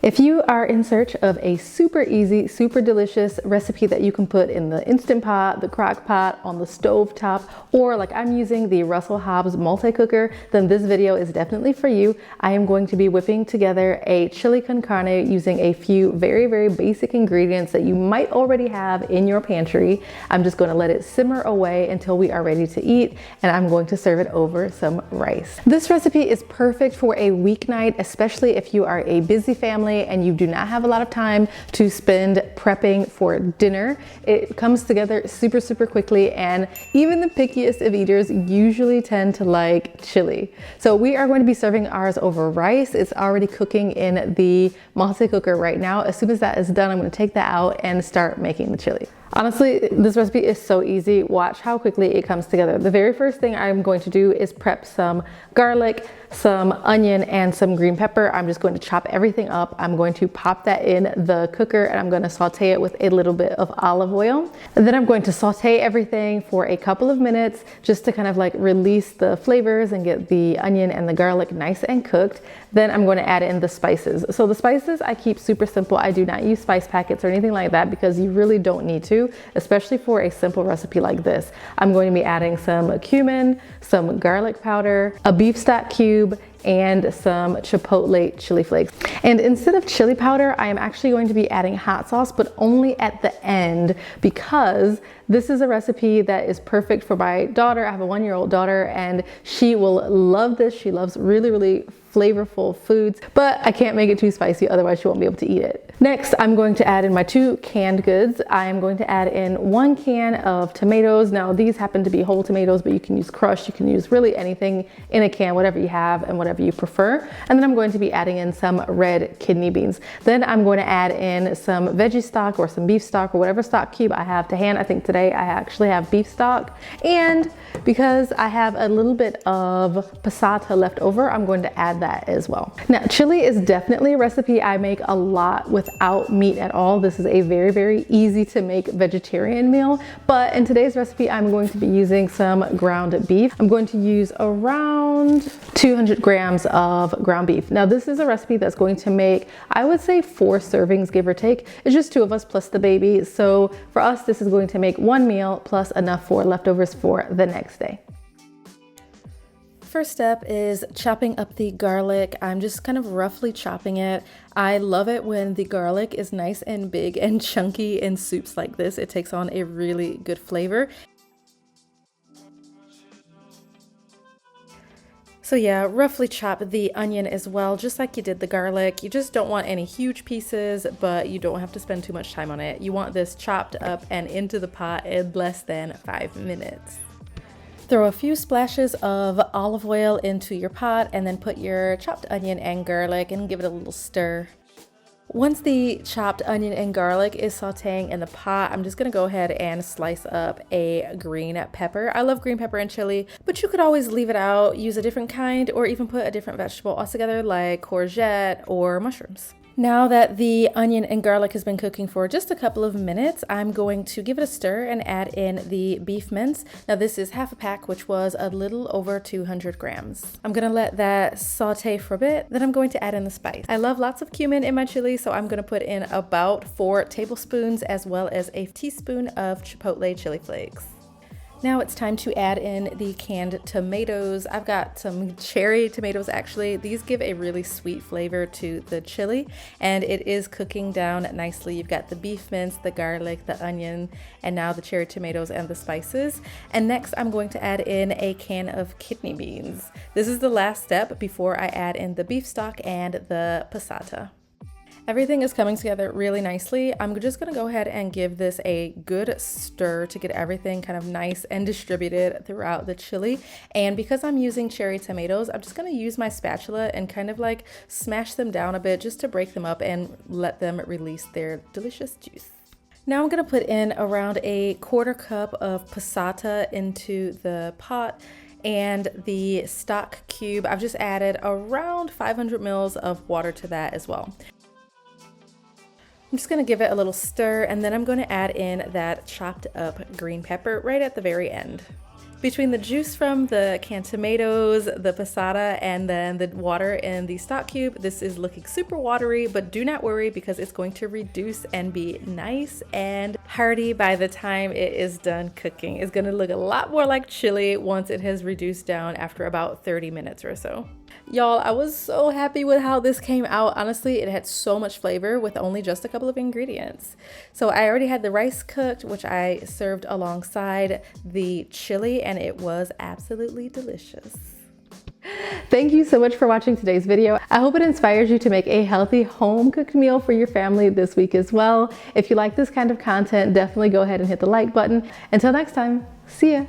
If you are in search of a super easy, super delicious recipe that you can put in the Instant Pot, the crock pot, on the stove top, or like I'm using the Russell Hobbs Multicooker, then this video is definitely for you. I am going to be whipping together a chili con carne using a few very, very basic ingredients that you might already have in your pantry. I'm just going to let it simmer away until we are ready to eat, and I'm going to serve it over some rice. This recipe is perfect for a weeknight, especially if you are a busy family and you do not have a lot of time to spend prepping for dinner. It comes together super, super quickly, and even the pickiest of eaters usually tend to like chili. So we are going to be serving ours over rice. It's already cooking in the multi-cooker right now. As soon as that is done, I'm going to take that out and start making the chili. Honestly, this recipe is so easy. Watch how quickly it comes together. The very first thing I'm going to do is prep some garlic, some onion, and some green pepper. I'm just going to chop everything up. I'm going to pop that in the cooker, and I'm going to saute it with a little bit of olive oil. And then I'm going to saute everything for a couple of minutes just to kind of like release the flavors and get the onion and the garlic nice and cooked. Then I'm going to add in the spices. So the spices I keep super simple. I do not use spice packets or anything like that because you really don't need to, especially for a simple recipe like this. I'm going to be adding some cumin, some garlic powder, a beef stock cube, and some chipotle chili flakes. And instead of chili powder, I am actually going to be adding hot sauce, but only at the end, because this is a recipe that is perfect for my daughter. I have a 1-year-old daughter, and she will love this. She loves really, really flavorful foods, but I can't make it too spicy, otherwise she won't be able to eat it. Next, I'm going to add in my 2 canned goods. I am going to add in 1 can of tomatoes. Now these happen to be whole tomatoes, but you can use crushed, you can use really anything in a can, whatever you have and whatever you prefer. And then I'm going to be adding in some red kidney beans. Then I'm going to add in some veggie stock or some beef stock or whatever stock cube I have to hand. I think today I actually have beef stock. And because I have a little bit of passata left over, I'm going to add that as well. Now, chili is definitely a recipe I make a lot without meat at all. This is a very, very easy to make vegetarian meal, but in today's recipe, I'm going to be using some ground beef. I'm going to use around 200 grams of ground beef. Now, this is a recipe that's going to make, I would say, 4 servings, give or take. It's just 2 of us plus the baby. So for us, this is going to make 1 meal plus enough for leftovers for the next day. First step is chopping up the garlic. I'm just kind of roughly chopping it. I love it when the garlic is nice and big and chunky in soups like this. It takes on a really good flavor. So yeah, roughly chop the onion as well, just like you did the garlic. You just don't want any huge pieces, but you don't have to spend too much time on it. You want this chopped up and into the pot in less than 5 minutes. Throw a few splashes of olive oil into your pot and then put your chopped onion and garlic and give it a little stir. Once the chopped onion and garlic is sauteing in the pot, I'm just gonna go ahead and slice up a green pepper. I love green pepper and chili, but you could always leave it out, use a different kind, or even put a different vegetable altogether like courgette or mushrooms. Now that the onion and garlic has been cooking for just a couple of minutes, I'm going to give it a stir and add in the beef mince. Now this is half a pack, which was a little over 200 grams. I'm gonna let that saute for a bit, then I'm going to add in the spice. I love lots of cumin in my chili, so I'm gonna put in about 4 tablespoons as well as a teaspoon of chipotle chili flakes. Now it's time to add in the canned tomatoes. I've got some cherry tomatoes actually. These give a really sweet flavor to the chili, and it is cooking down nicely. You've got the beef mince, the garlic, the onion, and now the cherry tomatoes and the spices. And next I'm going to add in a can of kidney beans. This is the last step before I add in the beef stock and the passata. Everything is coming together really nicely. I'm just gonna go ahead and give this a good stir to get everything kind of nice and distributed throughout the chili. And because I'm using cherry tomatoes, I'm just gonna use my spatula and kind of like smash them down a bit just to break them up and let them release their delicious juice. Now I'm gonna put in around a 1/4 cup of passata into the pot, and the stock cube, I've just added around 500 mils of water to that as well. I'm just gonna give it a little stir, and then I'm gonna add in that chopped up green pepper right at the very end. Between the juice from the canned tomatoes, the passata, and then the water in the stock cube, this is looking super watery, but do not worry because it's going to reduce and be nice and hearty by the time it is done cooking. It's gonna look a lot more like chili once it has reduced down after about 30 minutes or so. Y'all, I was so happy with how this came out. Honestly, it had so much flavor with only just a couple of ingredients. So I already had the rice cooked, which I served alongside the chili, and it was absolutely delicious. Thank you so much for watching today's video. I hope it inspires you to make a healthy home-cooked meal for your family this week as well. If you like this kind of content, definitely go ahead and hit the like button. Until next time, see ya.